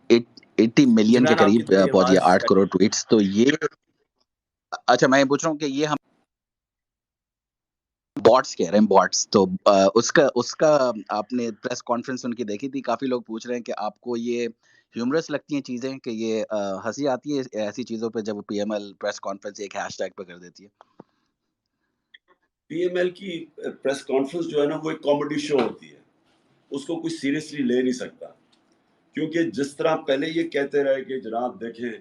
80 million کے عمران آپ کی قریب تھوڑی پہنچ گیا, آواز 8 کروڑ ٹویٹس. تو یہ اچھا میں پوچھ رہا ہوں کہ یہ ہم بوٹس کہہ رہے ہیں, بوٹس. تو اس کا آپ نے پریس کانفرنس ان کی دیکھی تھی؟ کافی لوگ پوچھ رہے ہیں کہ آپ کو یہ ہیومرس لگتی ہیں چیزیں, کہ یہ ہنسی آتی ہے ایسی چیزوں پہ جب وہ P M L press conference ایک ہیش ٹیگ پہ کر دیتی ہے؟ پی ایم ایل کی پریس کانفرنس جو ہے نا وہ ایک کامیڈی شو ہوتی ہے, اس کو کوئی سیریسلی لے نہیں سکتا, کیونکہ جس طرح پہلے یہ کہتے رہے کہ جناب دیکھیں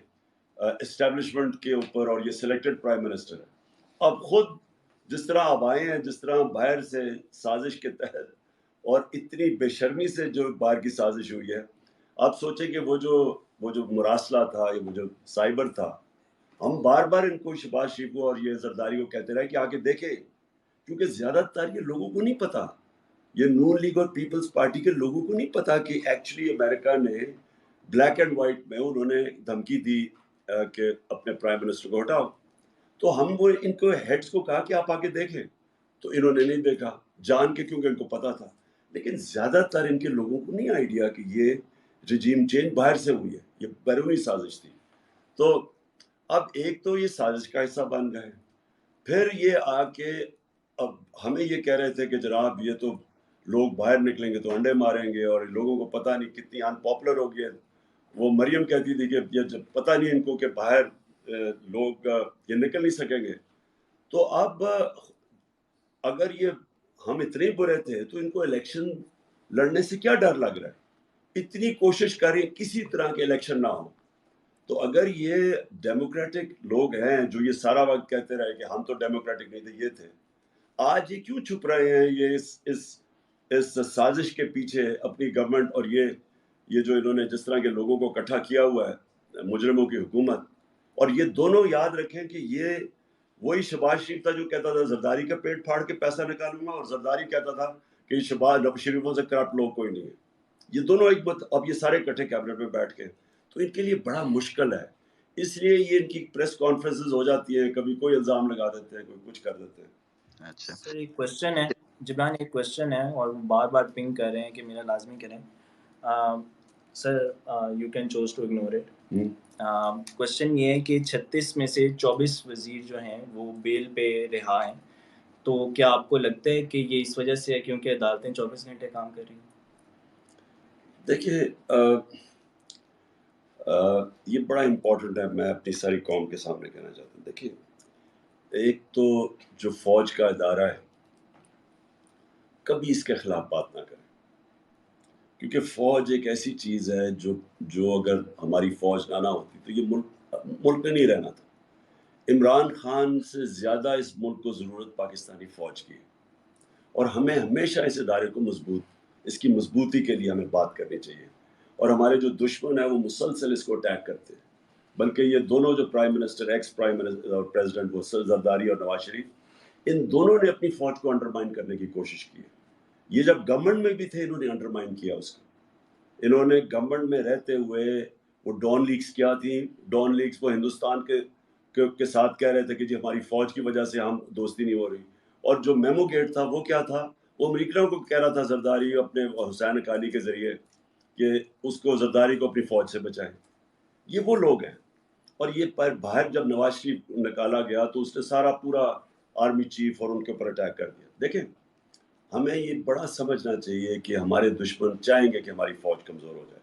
اسٹیبلشمنٹ کے اوپر اور یہ سلیکٹڈ پرائم منسٹر ہے, اب خود جس طرح اب آئے ہیں, جس طرح باہر سے سازش کے تحت اور اتنی بے شرمی سے جو باہر کی سازش ہوئی ہے, آپ سوچیں کہ وہ جو مراسلہ تھا, وہ جو سائبر تھا, ہم بار بار ان کو شہباز شریف کو اور یہ زرداری کو کہتے رہے کہ آگے دیکھیں, کیونکہ زیادہ تر یہ لوگوں کو نہیں پتا, یہ نون لیگ اور پیپلز پارٹی کے لوگوں کو نہیں پتا کہ ایکچولی امریکہ نے بلیک اینڈ وائٹ میں انہوں نے دھمکی دی کہ اپنے پرائم منسٹر کو ہٹاؤ. تو ہم وہ ان کو ہیڈز کو کہا کہ آپ آگے دیکھیں, تو انہوں نے نہیں دیکھا جان کے, کیونکہ ان کو پتا تھا. لیکن زیادہ تر ان کے لوگوں کو نہیں آئیڈیا کہ یہ رجیم چینج باہر سے ہوئی ہے, یہ بیرونی سازش تھی. تو اب ایک تو یہ سازش کا حصہ بن گئے, پھر یہ آ کے اب ہمیں یہ کہہ رہے تھے کہ جناب یہ تو لوگ باہر نکلیں گے تو انڈے ماریں گے, اور لوگوں کو پتہ نہیں کتنی ان پاپولر ہو گئی ہے. وہ مریم کہتی تھی کہ یہ پتہ نہیں ان کو کہ باہر لوگ یہ نکل نہیں سکیں گے. تو اب اگر یہ ہم اتنے برے تھے تو ان کو الیکشن لڑنے سے کیا ڈر لگ رہا ہے؟ اتنی کوشش کریں کسی طرح کے الیکشن نہ ہو. تو اگر یہ ڈیموکریٹک لوگ ہیں جو یہ سارا وقت کہتے رہے کہ ہم تو ڈیموکریٹک نہیں تھے, یہ تھے, آج یہ کیوں چھپ رہے ہیں یہ اس سازش کے پیچھے اپنی گورنمنٹ, اور یہ جو انہوں نے جس طرح کے لوگوں کو اکٹھا کیا ہوا ہے, مجرموں کی حکومت. اور یہ دونوں یاد رکھیں کہ یہ وہی شہباز شریف تھا جو کہتا تھا زرداری کا پیٹ پھاڑ کے پیسہ نکالوں گا, اور زرداری کہتا تھا کہ شہباز شریفوں سے کرپٹ لوگ کوئی نہیں ہے. یہ دونوں ایک اب یہ سارے اکٹھے کیبنٹ میں بیٹھ کے, تو ان کے لیے بڑا مشکل ہے. اس لیے یہ ان کی پریس کانفرنسز ہو جاتی ہیں, کبھی کوئی الزام لگا دیتے ہیں, کوئی کچھ کر دیتے ہیں. اچھا سر ایک کوشچن ہے جبران, ایک کوشچن ہے اور بار بار پنگ کر رہے ہیں کہ میرا لازمی کریں. Sir you can choose to ignore it. Question یہ ہے کہ 36 میں سے 24 وزیر جو ہیں وہ بیل پہ رہا ہیں, تو کیا آپ کو لگتا ہے کہ یہ اس وجہ سے ہے کیونکہ عدالتیں 24 گھنٹے کام کر رہی ہیں؟ دیکھیے یہ بڑا امپورٹنٹ ہے, میں اپنی ساری قوم کے سامنے کہنا چاہتا ہوں. دیکھیے ایک تو جو فوج کا ادارہ ہے, کبھی اس کے خلاف بات نہ کریں, کیونکہ فوج ایک ایسی چیز ہے جو اگر ہماری فوج نہ ہوتی تو یہ ملک میں نہیں رہنا تھا. عمران خان سے زیادہ اس ملک کو ضرورت پاکستانی فوج کی ہے, اور ہمیں ہمیشہ اس ادارے کو اس کی مضبوطی کے لیے ہمیں بات کرنی چاہیے. اور ہمارے جو دشمن ہیں وہ مسلسل اس کو اٹیک کرتے ہیں, بلکہ یہ دونوں جو prime minister, ex prime minister اور پریزیڈنٹ, وہ زرداری اور نواز شریف, ان دونوں نے اپنی فوج کو انڈرمائن کرنے کی کوشش کی ہے. یہ جب گورنمنٹ میں بھی تھے انہوں نے انڈرمائن کیا اس کو. انہوں نے گورنمنٹ میں رہتے ہوئے وہ ڈان لیگز کیا تھی, ڈان لیگز وہ ہندوستان کے ساتھ کہہ رہے تھے کہ جی ہماری فوج کی وجہ سے ہم دوستی نہیں ہو رہی. اور جو میمو گیٹ تھا وہ کیا تھا, وہ امریکیوں کو کہہ رہا تھا زرداری اپنے حسین حقانی کے ذریعے کہ اس کو زرداری کو اپنی فوج سے بچائیں. یہ وہ لوگ ہیں. اور یہ باہر جب نواز شریف نکالا گیا تو اس نے سارا پورا آرمی چیف اور ان کے اوپر اٹیک کر دیا. دیکھیں ہمیں یہ بڑا سمجھنا چاہیے کہ ہمارے دشمن چاہیں گے کہ ہماری فوج کمزور ہو جائے,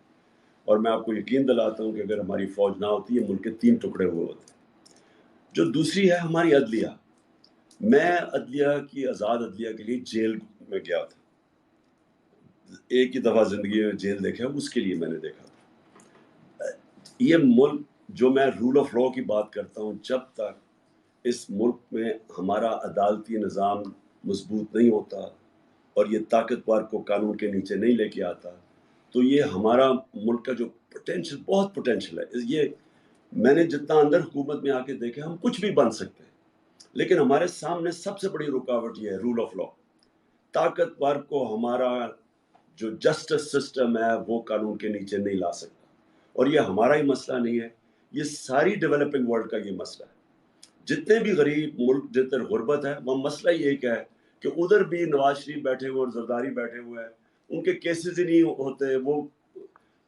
اور میں آپ کو یقین دلاتا ہوں کہ اگر ہماری فوج نہ ہوتی یہ ملک کے 3 ٹکڑے ہوئے ہوتے. جو دوسری ہے ہماری عدلیہ, میں عدلیہ کی آزاد عدلیہ کے لیے جیل میں گیا تھا, ایک ہی دفعہ زندگی میں جیل دیکھا, اس کے لیے میں نے دیکھا تھا. یہ ملک جو میں رول آف لا کی بات کرتا ہوں, جب تک اس ملک میں ہمارا عدالتی نظام مضبوط نہیں ہوتا اور یہ طاقتور کو قانون کے نیچے نہیں لے کے آتا, تو یہ ہمارا ملک کا جو پوٹینشل, بہت پوٹینشل ہے. یہ میں نے جتنا اندر حکومت میں آ کے دیکھا, ہم کچھ بھی بن سکتے ہیں, لیکن ہمارے سامنے سب سے بڑی رکاوٹ یہ ہے رول آف لا. طاقتور کو ہمارا جو جسٹس سسٹم ہے وہ قانون کے نیچے نہیں لا سکتا. اور یہ ہمارا ہی مسئلہ نہیں ہے, یہ ساری ڈیولپنگ ورلڈ کا یہ مسئلہ ہے. جتنے بھی غریب ملک جتنے غربت ہے, وہ مسئلہ یہ ہے کہ ادھر بھی نواز شریف بیٹھے ہوئے اور زرداری بیٹھے ہوئے ہیں, ان کے کیسز ہی نہیں ہوتے. وہ